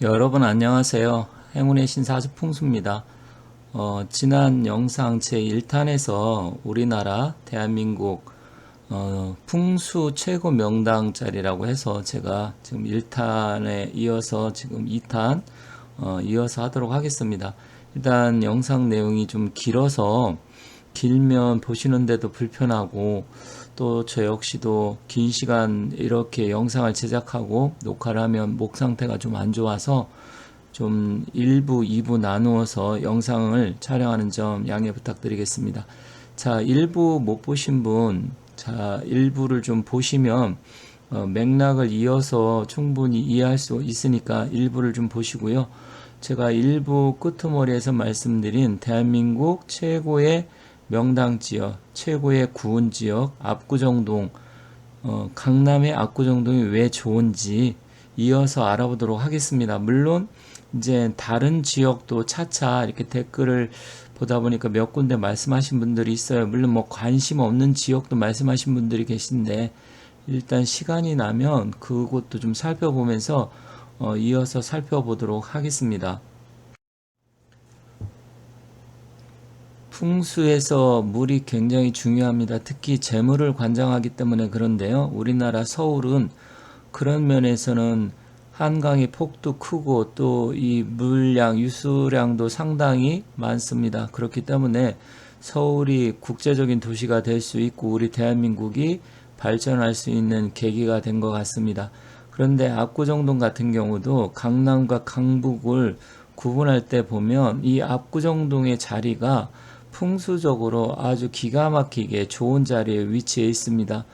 여러분 안녕하세요. 행운의 신사주 풍수입니다. 지난 영상 제1탄에서 우리나라 대한민국 풍수 최고 명당 자리라고 해서 제가 지금 1탄에 이어서 지금 2탄 이어서 하도록 하겠습니다. 일단 영상 내용이 좀 길어서 길면 보시는데도 불편하고 또 저 역시도 긴 시간 이렇게 영상을 제작하고 녹화를 하면 목 상태가 좀 안 좋아서 좀 1부, 2부 나누어서 영상을 촬영하는 점 양해 부탁드리겠습니다. 자, 1부 못 보신 분, 자, 1부를 좀 보시면 맥락을 이어서 충분히 이해할 수 있으니까 1부를 좀 보시고요. 제가 1부 끄트머리에서 말씀드린 대한민국 최고의 명당 지역, 최고의 구운 지역, 압구정동, 강남의 압구정동이 왜 좋은지 이어서 알아보도록 하겠습니다. 물론 이제 다른 지역도 차차 이렇게 댓글을 보다 보니까 몇 군데 말씀하신 분들이 있어요. 물론 뭐 관심 없는 지역도 말씀하신 분들이 계신데 일단 시간이 나면 그곳도 좀 살펴보면서 이어서 살펴보도록 하겠습니다. 풍수에서 물이 굉장히 중요합니다. 특히 재물을 관장하기 때문에 그런데요. 우리나라 서울은 그런 면에서는 한강의 폭도 크고 또 이 물량, 유수량도 상당히 많습니다. 그렇기 때문에 서울이 국제적인 도시가 될 수 있고 우리 대한민국이 발전할 수 있는 계기가 된 것 같습니다. 그런데 압구정동 같은 경우도 강남과 강북을 구분할 때 보면 이 압구정동의 자리가 풍수적으로 아주 기가 막히게 좋은 자리에 위치해 있습니다.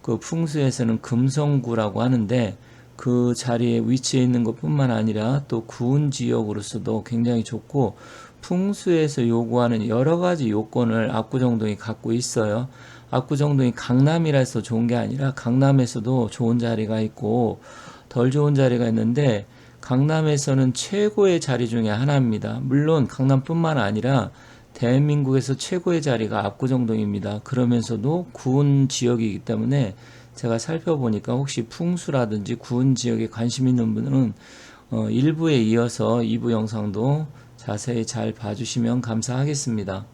그 풍수에서는 금성구라고 하는데 그 자리에 위치해 있는 것뿐만 아니라 또 구운 지역으로서도 굉장히 좋고 풍수에서 요구하는 여러 가지 요건을 압구정동이 갖고 있어요. 압구정동이 강남이라서 좋은 게 아니라 강남에서도 좋은 자리가 있고 덜 좋은 자리가 있는데 강남에서는 최고의 자리 중에 하나입니다. 물론 강남뿐만 아니라 대한민국에서 최고의 자리가 압구정동입니다. 그러면서도 구운 지역이기 때문에 제가 살펴보니까 혹시 풍수라든지 구운 지역에 관심 있는 분은 1부에 이어서 2부 영상도 자세히 잘 봐주시면 감사하겠습니다.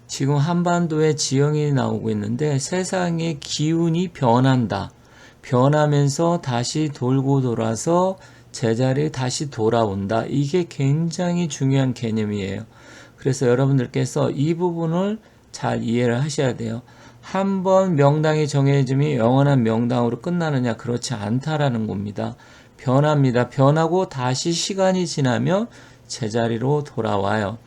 지금 한반도에 지형이 나오고 있는데 세상의 기운이 변한다. 변하면서 다시 돌고 돌아서 제자리에 다시 돌아온다. 이게 굉장히 중요한 개념이에요. 그래서 여러분들께서 이 부분을 잘 이해를 하셔야 돼요. 한 번 명당이 정해짐이 영원한 명당으로 끝나느냐? 그렇지 않다라는 겁니다. 변합니다. 변하고 다시 시간이 지나면 제자리로 돌아와요.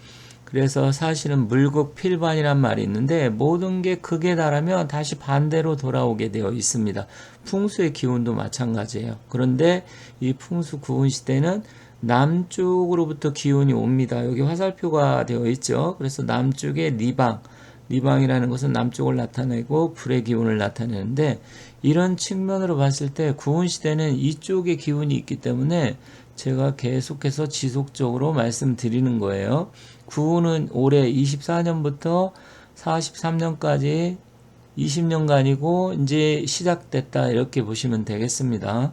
그래서 사실은 물극필반이란 말이 있는데 모든 게 극에 달하면 다시 반대로 돌아오게 되어 있습니다. 풍수의 기운도 마찬가지예요. 그런데 이 풍수 구운 시대는 남쪽으로부터 기운이 옵니다. 여기 화살표가 되어 있죠. 그래서 남쪽의 리방이라는 것은 남쪽을 나타내고 불의 기운을 나타내는데 이런 측면으로 봤을 때 구운 시대는 이쪽의 기운이 있기 때문에 제가 계속해서 지속적으로 말씀드리는 거예요. 구운은 올해 24년부터 43년까지 20년간이고 이제 시작됐다 이렇게 보시면 되겠습니다.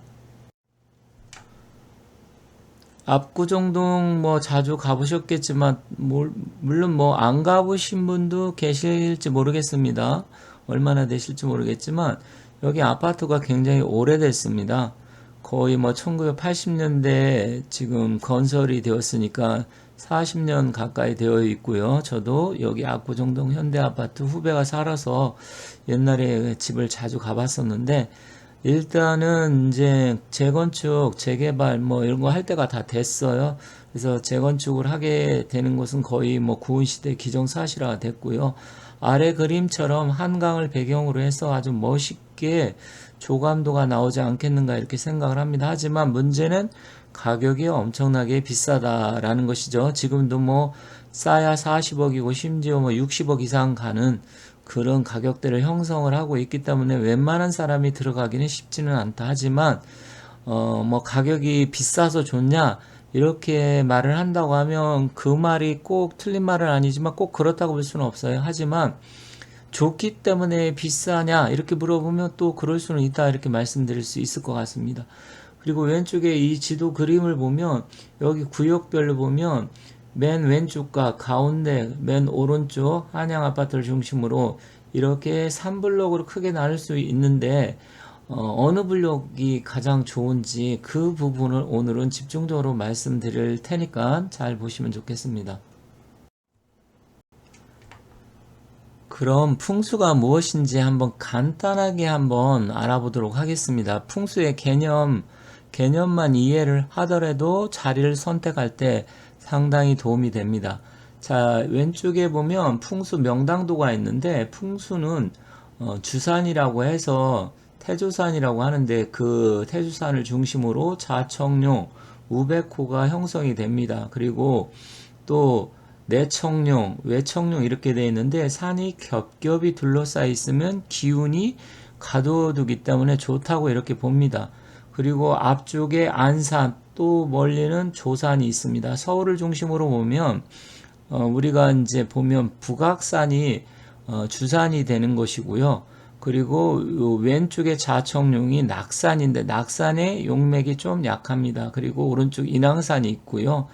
압구정동 뭐 자주 가보셨겠지만 물론 뭐 안 가보신 분도 계실지 모르겠습니다. 얼마나 되실지 모르겠지만 여기 아파트가 굉장히 오래됐습니다. 거의 뭐 1980년대 지금 건설이 되었으니까 40년 가까이 되어 있고요. 저도 여기 압구정동 현대아파트 후배가 살아서 옛날에 집을 자주 가봤었는데 일단은 이제 재건축, 재개발 뭐 이런 거 할 때가 다 됐어요. 그래서 재건축을 하게 되는 것은 거의 뭐 구은시대 기정사실화가 됐고요. 아래 그림처럼 한강을 배경으로 해서 아주 멋있게 조감도가 나오지 않겠는가 이렇게 생각을 합니다. 하지만 문제는 가격이 엄청나게 비싸다라는 것이죠. 지금도 뭐 싸야 40억이고 심지어 뭐 60억 이상 가는 그런 가격대를 형성을 하고 있기 때문에 웬만한 사람이 들어가기는 쉽지는 않다. 하지만 뭐 가격이 비싸서 좋냐 이렇게 말을 한다고 하면 그 말이 꼭 틀린 말은 아니지만 꼭 그렇다고 볼 수는 없어요. 하지만 좋기 때문에 비싸냐 이렇게 물어보면 또 그럴 수는 있다 이렇게 말씀드릴 수 있을 것 같습니다. 그리고 왼쪽에 이 지도 그림을 보면 여기 구역별로 보면 맨 왼쪽과 가운데 맨 오른쪽 한양 아파트를 중심으로 이렇게 3블록으로 크게 나눌 수 있는데 어느 블록이 가장 좋은지 그 부분을 오늘은 집중적으로 말씀드릴 테니까 잘 보시면 좋겠습니다. 그럼 풍수가 무엇인지 한번 간단하게 한번 알아보도록 하겠습니다. 풍수의 개념만 이해를 하더라도 자리를 선택할 때 상당히 도움이 됩니다. 자, 왼쪽에 보면 풍수 명당도가 있는데 풍수는 주산이라고 해서 태조산이라고 하는데 그 태조산을 중심으로 자청룡, 우백호가 형성이 됩니다. 그리고 또 내청룡, 외청룡 이렇게 되어 있는데 산이 겹겹이 둘러싸여 있으면 기운이 가둬두기 때문에 좋다고 이렇게 봅니다. 그리고 앞쪽에 안산, 또 멀리는 조산이 있습니다. 서울을 중심으로 보면 우리가 이제 보면 북악산이 주산이 되는 것이고요. 그리고 왼쪽에 자청룡이 낙산인데 낙산의 용맥이 좀 약합니다. 그리고 오른쪽 인왕산이 있고요.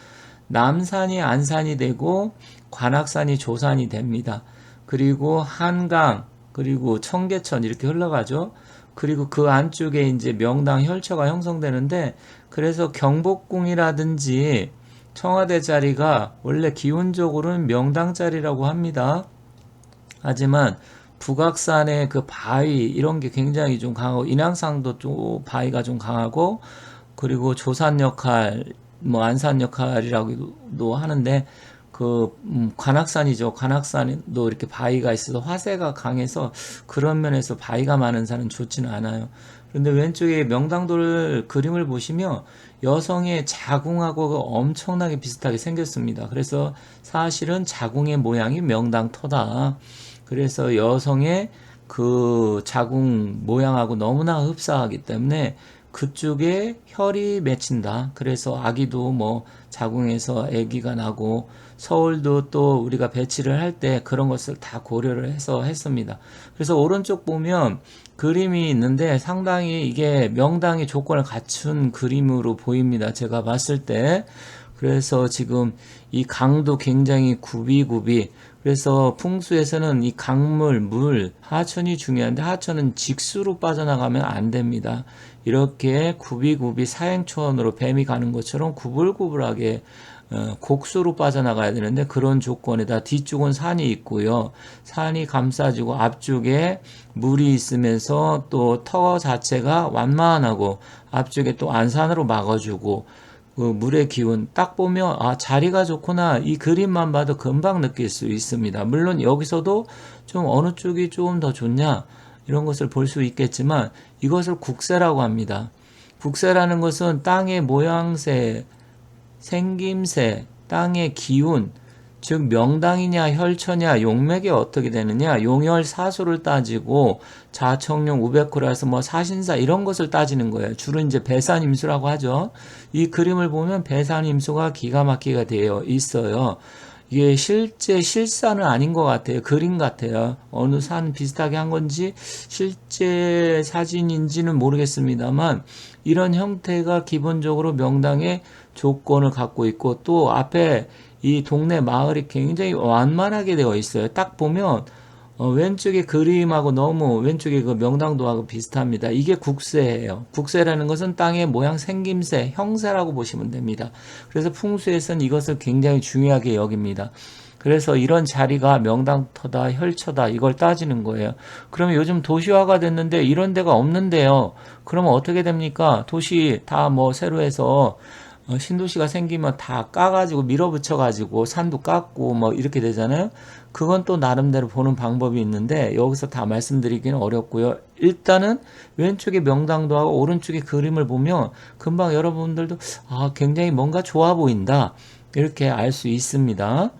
남산이 안산이 되고 관악산이 조산이 됩니다. 그리고 한강 그리고 청계천 이렇게 흘러가죠. 그리고 그 안쪽에 이제 명당 혈처가 형성되는데 그래서 경복궁이라든지 청와대 자리가 원래 기운적으로는 명당 자리라고 합니다. 하지만 북악산의 그 바위 이런 게 굉장히 좀 강하고 인왕산도 좀 바위가 좀 강하고 그리고 조산 역할 뭐 안산 역할이라고도 하는데 그 관악산이죠. 관악산도 이렇게 바위가 있어서 화세가 강해서 그런 면에서 바위가 많은 산은 좋지는 않아요. 그런데 왼쪽에 명당도를 그림을 보시면 여성의 자궁하고 엄청나게 비슷하게 생겼습니다. 그래서 사실은 자궁의 모양이 명당터다. 그래서 여성의 그 자궁 모양하고 너무나 흡사하기 때문에 그쪽에 혈이 맺힌다. 그래서 아기도 뭐 자궁에서 아기가 나고 서울도 또 우리가 배치를 할 때 그런 것을 다 고려를 해서 했습니다. 그래서 오른쪽 보면 그림이 있는데 상당히 이게 명당의 조건을 갖춘 그림으로 보입니다. 제가 봤을 때. 그래서 지금 이 강도 굉장히 굽이굽이 그래서 풍수에서는 이 강물, 물, 하천이 중요한데 하천은 직수로 빠져나가면 안 됩니다. 이렇게 굽이굽이 사행천으로 뱀이 가는 것처럼 구불구불하게 곡수로 빠져나가야 되는데 그런 조건에다 뒤쪽은 산이 있고요. 산이 감싸지고 앞쪽에 물이 있으면서 또 터 자체가 완만하고 앞쪽에 또 안산으로 막아주고 그 물의 기운 딱 보면 아 자리가 좋구나 이 그림만 봐도 금방 느낄 수 있습니다. 물론 여기서도 좀 어느 쪽이 좀 더 좋냐 이런 것을 볼 수 있겠지만 이것을 국세라고 합니다. 국세라는 것은 땅의 모양새, 생김새, 땅의 기운, 즉 명당이냐 혈처냐 용맥이 어떻게 되느냐 용혈사수를 따지고 자청룡 우백호라서 뭐 사신사 이런 것을 따지는 거예요. 주로 이제 배산임수라고 하죠. 이 그림을 보면 배산임수가 기가 막히게 되어 있어요. 이게 실제 실사는 아닌 것 같아요. 그림 같아요. 어느 산 비슷하게 한 건지 실제 사진인지는 모르겠습니다만 이런 형태가 기본적으로 명당의 조건을 갖고 있고 또 앞에 이 동네 마을이 굉장히 완만하게 되어 있어요. 딱 보면 왼쪽에 그림하고 너무 왼쪽에 그 명당도하고 비슷합니다. 이게 국세예요. 국세라는 것은 땅의 모양 생김새, 형세라고 보시면 됩니다. 그래서 풍수에서는 이것을 굉장히 중요하게 여깁니다. 그래서 이런 자리가 명당터다, 혈처다 이걸 따지는 거예요. 그러면 요즘 도시화가 됐는데 이런 데가 없는데요. 그러면 어떻게 됩니까? 도시 다 뭐 새로 해서 신도시가 생기면 다 까가지고 밀어붙여가지고 산도 깎고 뭐 이렇게 되잖아요. 그건 또 나름대로 보는 방법이 있는데 여기서 다 말씀드리기는 어렵고요. 일단은 왼쪽에 명당도하고 오른쪽에 그림을 보면 금방 여러분들도 아 굉장히 뭔가 좋아 보인다 이렇게 알 수 있습니다.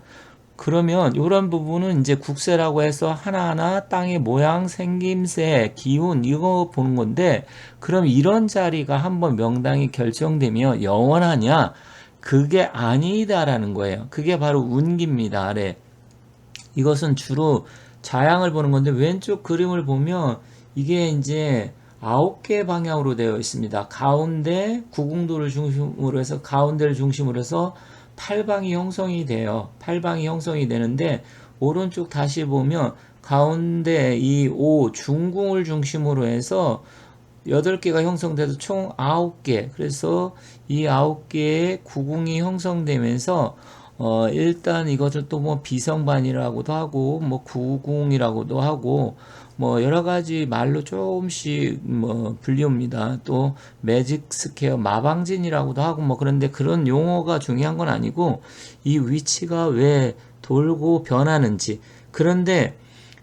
그러면 이런 부분은 이제 국세라고 해서 하나하나 땅의 모양, 생김새, 기운 이거 보는 건데 그럼 이런 자리가 한번 명당이 결정되면 영원하냐? 그게 아니다라는 거예요. 그게 바로 운기입니다. 아래. 이것은 주로 좌향을 보는 건데 왼쪽 그림을 보면 이게 이제 9개 방향으로 되어 있습니다. 가운데 구궁도를 중심으로 해서 가운데를 중심으로 해서 팔방이 형성이 돼요. 팔방이 형성이 되는데 오른쪽 다시 보면 가운데 이 5 중궁을 중심으로 해서 8개가 형성돼서 총 9개. 그래서 이 9개의 구궁이 형성되면서 일단 이것을 또 뭐 비성반이라고도 하고 뭐 구궁이라고도 하고 뭐 여러 가지 말로 조금씩 뭐 불리웁니다. 또 매직 스퀘어 마방진이라고도 하고 뭐 그런데 그런 용어가 중요한 건 아니고 이 위치가 왜 돌고 변하는지. 그런데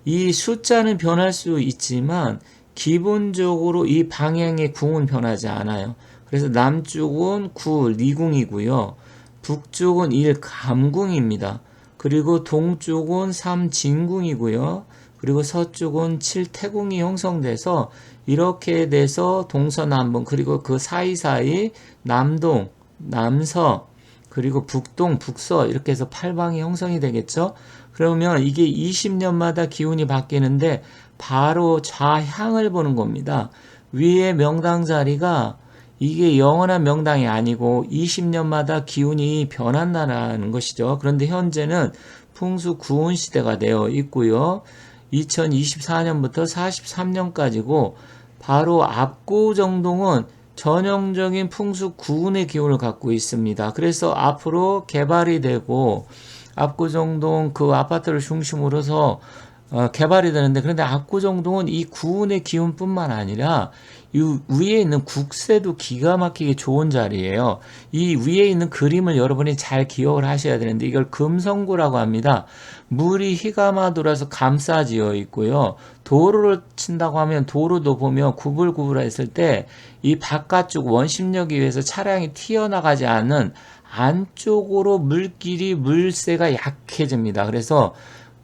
이 숫자는 변할 수 있지만 기본적으로 이 방향의 궁은 변하지 않아요. 그래서 남쪽은 9 리궁이고요. 북쪽은 1 감궁입니다. 그리고 동쪽은 3 진궁이고요. 그리고 서쪽은 7 태궁이 형성돼서 이렇게 돼서 동서남북 그리고 그 사이사이 남동, 남서 그리고 북동, 북서 이렇게 해서 8방이 형성이 되겠죠. 그러면 이게 20년마다 기운이 바뀌는데 바로 좌향을 보는 겁니다. 위에 명당 자리가 이게 영원한 명당이 아니고 20년마다 기운이 변한다는 것이죠. 그런데 현재는 풍수 구운 시대가 되어 있고요. 2024년부터 43년까지고 바로 압구정동은 전형적인 풍수 구운의 기운을 갖고 있습니다. 그래서 앞으로 개발이 되고 압구정동 그 아파트를 중심으로 해서 개발이 되는데 그런데 압구정동은 이 구운의 기운뿐만 아니라 이 위에 있는 국세도 기가 막히게 좋은 자리예요. 이 위에 있는 그림을 여러분이 잘 기억을 하셔야 되는데 이걸 금성구라고 합니다. 물이 휘감아 돌아서 감싸지어 있고요. 도로를 친다고 하면 도로도 보면 구불구불했을 때 이 바깥쪽 원심력에 의해서 차량이 튀어나가지 않는 안쪽으로 물길이 물세가 약해집니다. 그래서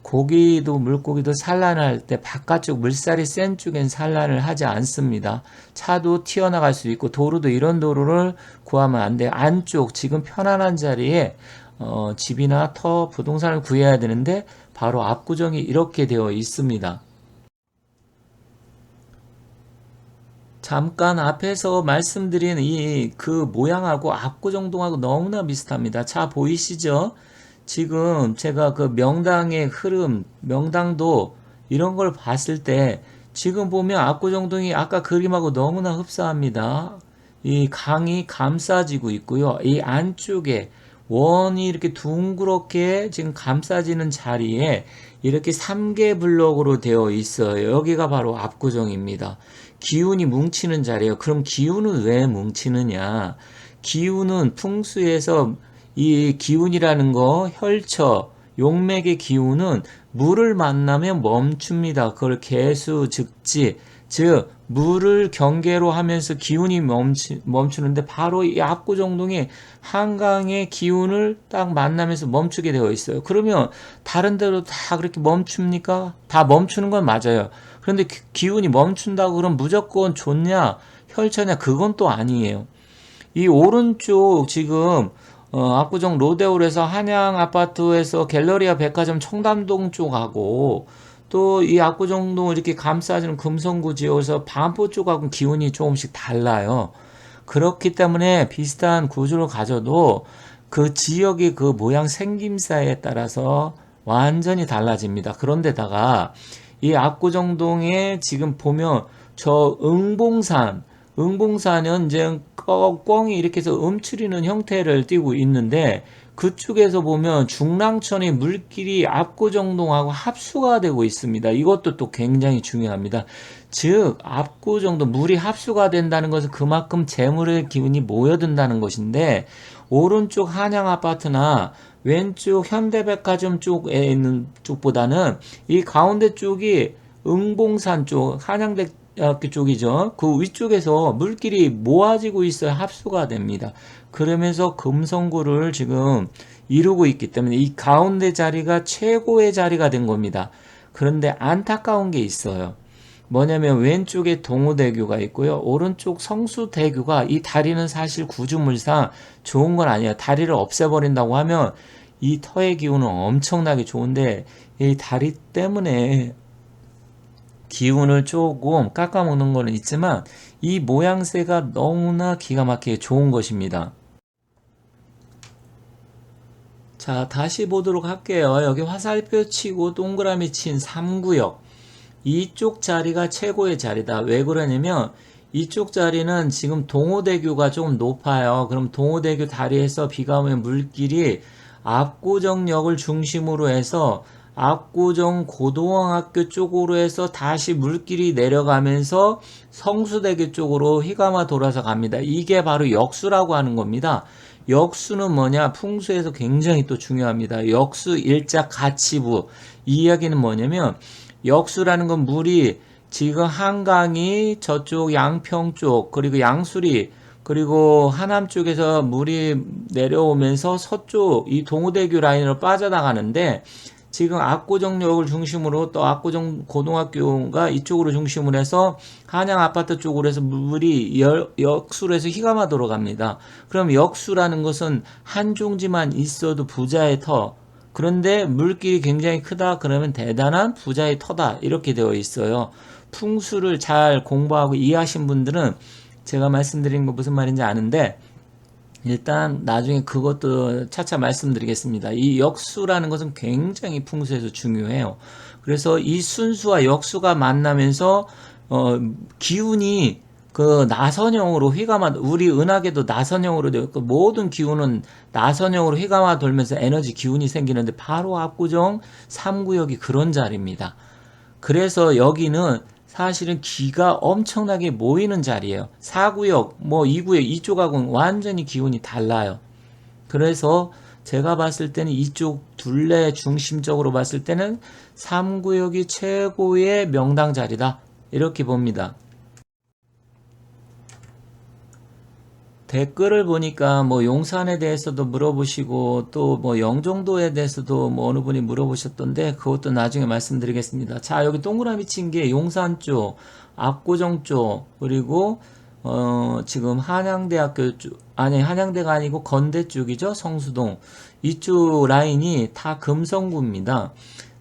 고기도 물고기도 산란할 때 바깥쪽 물살이 센 쪽엔 산란을 하지 않습니다. 차도 튀어나갈 수 있고 도로도 이런 도로를 구하면 안 돼요. 안쪽 지금 편안한 자리에 집이나 터 부동산을 구해야 되는데 바로 압구정이 이렇게 되어 있습니다. 잠깐 앞에서 말씀드린 이 그 모양하고 압구정동하고 너무나 비슷합니다. 자 보이시죠? 지금 제가 그 명당의 흐름, 명당도 이런 걸 봤을 때 지금 보면 압구정동이 아까 그림하고 너무나 흡사합니다. 이 강이 감싸지고 있고요. 이 안쪽에 원이 이렇게 둥그렇게 지금 감싸지는 자리에 이렇게 3개 블록으로 되어 있어요. 여기가 바로 압구정입니다. 기운이 뭉치는 자리예요. 그럼 기운은 왜 뭉치느냐? 기운은 풍수에서 이 기운이라는 거, 혈처, 용맥의 기운은 물을 만나면 멈춥니다. 그걸 개수, 즉지, 즉 물을 경계로 하면서 기운이 멈추는데 바로 이 압구정동이 한강의 기운을 딱 만나면서 멈추게 되어 있어요. 그러면 다른 데로 다 그렇게 멈춥니까? 다 멈추는 건 맞아요. 그런데 기운이 멈춘다고 그럼 무조건 좋냐, 혈처냐? 그건 또 아니에요. 이 오른쪽 지금 압구정 로데올에서 한양 아파트에서 갤러리아 백화점 청담동 쪽하고 또 이 압구정동 이렇게 감싸주는 금성구 지역에서 반포 쪽하고 기운이 조금씩 달라요. 그렇기 때문에 비슷한 구조를 가져도 그 지역의 그 모양 생김새에 따라서 완전히 달라집니다. 그런데다가 이 압구정동에 지금 보면 저 응봉산은 이제 뻥이 이렇게 해서 움츠리는 형태를 띠고 있는데 그쪽에서 보면 중랑천의 물길이 압구정동하고 합수가 되고 있습니다. 이것도 또 굉장히 중요합니다. 즉 압구정동 물이 합수가 된다는 것은 그만큼 재물의 기운이 모여든다는 것인데 오른쪽 한양아파트나 왼쪽 현대백화점 쪽에 있는 쪽보다는 이 가운데 쪽이 응봉산 쪽 한양대학교 쪽이죠. 그 위쪽에서 물길이 모아지고 있어야 합수가 됩니다. 그러면서 금성구를 지금 이루고 있기 때문에 이 가운데 자리가 최고의 자리가 된 겁니다. 그런데 안타까운 게 있어요. 뭐냐면 왼쪽에 동호대교가 있고요. 오른쪽 성수대교가 이 다리는 사실 구조물상 좋은 건 아니에요. 다리를 없애버린다고 하면 이 터의 기운은 엄청나게 좋은데 이 다리 때문에 기운을 조금 깎아먹는 거는 있지만 이 모양새가 너무나 기가 막히게 좋은 것입니다. 자, 다시 보도록 할게요. 여기 화살표 치고 동그라미 친 3구역. 이쪽 자리가 최고의 자리다. 왜 그러냐면 이쪽 자리는 지금 동호대교가 좀 높아요. 그럼 동호대교 다리에서 비가 오면 물길이 압구정역을 중심으로 해서 압구정 고등학교 쪽으로 해서 다시 물길이 내려가면서 성수대교 쪽으로 휘감아 돌아서 갑니다. 이게 바로 역수라고 하는 겁니다. 역수는 뭐냐? 풍수에서 굉장히 또 중요합니다. 역수 일자 가치부. 이 이야기는 뭐냐면 역수라는 건 물이 지금 한강이 저쪽 양평 쪽 그리고 양수리 그리고 하남 쪽에서 물이 내려오면서 서쪽 이 동호대교 라인으로 빠져나가는데 지금 압구정역을 중심으로 또 압구정 고등학교가 이쪽으로 중심으로 해서 한양 아파트 쪽으로 해서 물이 역수로 해서 휘감아 돌아갑니다. 그럼 역수라는 것은 한 종지만 있어도 부자의 터. 그런데 물길이 굉장히 크다 그러면 대단한 부자의 터다 이렇게 되어 있어요. 풍수를 잘 공부하고 이해하신 분들은 제가 말씀드린 거 무슨 말인지 아는데 일단 나중에 그것도 차차 말씀드리겠습니다. 이 역수라는 것은 굉장히 풍수에서 중요해요. 그래서 이 순수와 역수가 만나면서 기운이 그 나선형으로 휘감아 우리 은하계도 나선형으로 되어 있고 모든 기운은 나선형으로 휘감아 돌면서 에너지 기운이 생기는데 바로 압구정 3구역이 그런 자리입니다. 그래서 여기는 사실은 기가 엄청나게 모이는 자리예요. 4구역, 뭐 2구역 이쪽하고는 완전히 기운이 달라요. 그래서 제가 봤을 때는 이쪽 둘레 중심적으로 봤을 때는 3구역이 최고의 명당 자리다. 이렇게 봅니다. 댓글을 보니까 뭐 용산에 대해서도 물어보시고 또 뭐 영종도에 대해서도 뭐 어느 분이 물어보셨던데 그것도 나중에 말씀드리겠습니다. 자, 여기 동그라미 친 게 용산 쪽, 압구정 쪽, 그리고 지금 한양대학교 쪽, 아니 한양대가 아니고 건대 쪽이죠. 성수동. 이쪽 라인이 다 금성구입니다.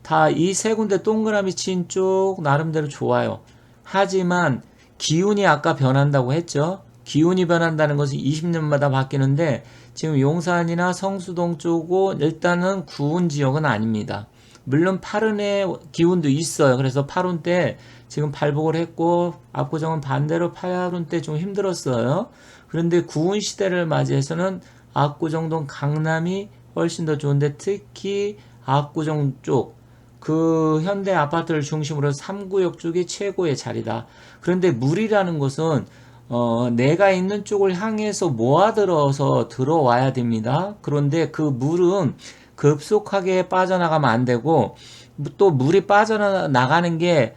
다 이 세 군데 동그라미 친 쪽 나름대로 좋아요. 하지만 기운이 아까 변한다고 했죠. 기운이 변한다는 것은 20년마다 바뀌는데 지금 용산이나 성수동 쪽은 일단은 구운 지역은 아닙니다. 물론 파른의 기운도 있어요. 그래서 파룬 때 지금 발복을 했고 압구정은 반대로 파룬 때 좀 힘들었어요. 그런데 구운 시대를 맞이해서는 압구정동 강남이 훨씬 더 좋은데 특히 압구정 쪽 그 현대 아파트를 중심으로 3구역 쪽이 최고의 자리다. 그런데 물이라는 것은 내가 있는 쪽을 향해서 모아들어서 들어와야 됩니다. 그런데 그 물은 급속하게 빠져나가면 안 되고 또 물이 빠져나가는 게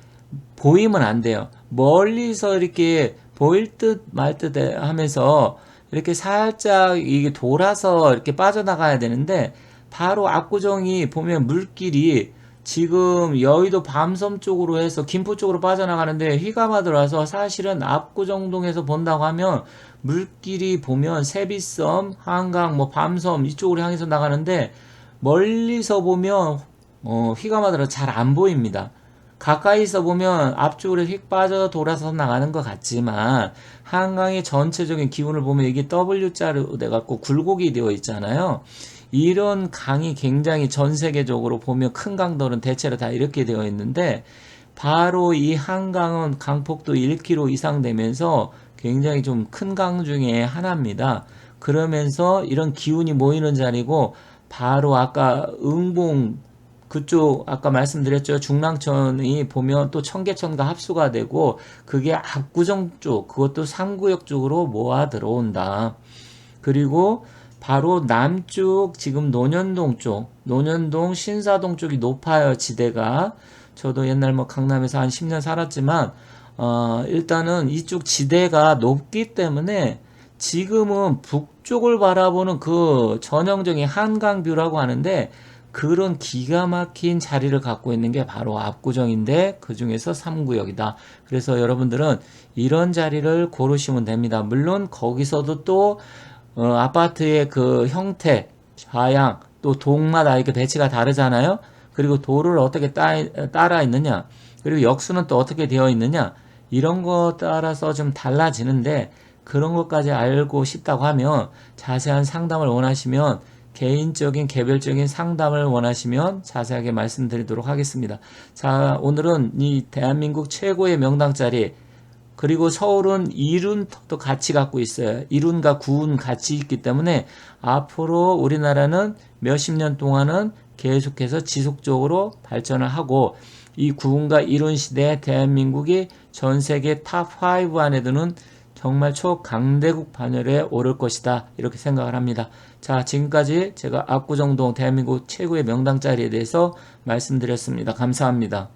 보이면 안 돼요. 멀리서 이렇게 보일 듯 말 듯 하면서 이렇게 살짝 이게 돌아서 이렇게 빠져나가야 되는데 바로 압구정이 보면 물길이 지금 여의도 밤섬 쪽으로 해서 김포 쪽으로 빠져나가는데 휘감아 들어와서 사실은 압구정동에서 본다고 하면 물길이 보면 세비섬, 한강, 뭐 밤섬 이쪽으로 향해서 나가는데 멀리서 보면 휘감아 들어 잘 안 보입니다. 가까이서 보면 앞쪽으로 휙 빠져 돌아서 나가는 것 같지만 한강의 전체적인 기운을 보면 이게 W자로 돼갖고 굴곡이 되어 있잖아요. 이런 강이 굉장히 전 세계적으로 보면 큰 강들은 대체로 다 이렇게 되어 있는데 바로 이 한강은 강폭도 1km 이상 되면서 굉장히 좀 큰 강 중에 하나입니다. 그러면서 이런 기운이 모이는 자리고 바로 아까 응봉 그쪽 아까 말씀드렸죠. 중랑천이 보면 또 청계천과 합수가 되고 그게 압구정 쪽 그것도 3구역 쪽으로 모아 들어온다. 그리고 바로 남쪽 지금 논현동 쪽 논현동 신사동 쪽이 높아요. 지대가 저도 옛날 뭐 강남에서 한 10년 살았지만 일단은 이쪽 지대가 높기 때문에 지금은 북쪽을 바라보는 그 전형적인 한강뷰라고 하는데 그런 기가 막힌 자리를 갖고 있는 게 바로 압구정인데 그 중에서 3구역이다. 그래서 여러분들은 이런 자리를 고르시면 됩니다. 물론 거기서도 또 아파트의 그 형태, 좌양, 또 동마다 이렇게 배치가 다르잖아요. 그리고 도를 어떻게 따라 있느냐, 그리고 역수는 또 어떻게 되어 있느냐, 이런 거 따라서 좀 달라지는데, 그런 것까지 알고 싶다고 하면, 자세한 상담을 원하시면, 개인적인 개별적인 상담을 원하시면 자세하게 말씀드리도록 하겠습니다. 자, 오늘은 이 대한민국 최고의 명당 자리, 그리고 서울은 이룬도 같이 갖고 있어요. 이룬과 구운 같이 있기 때문에 앞으로 우리나라는 몇십 년 동안은 계속해서 지속적으로 발전을 하고, 이 구운과 이룬 시대에 대한민국이 전 세계 탑5 안에 드는 정말 초강대국 반열에 오를 것이다, 이렇게 생각을 합니다. 자, 지금까지 제가 압구정동 대한민국 최고의 명당 자리에 대해서 말씀드렸습니다. 감사합니다.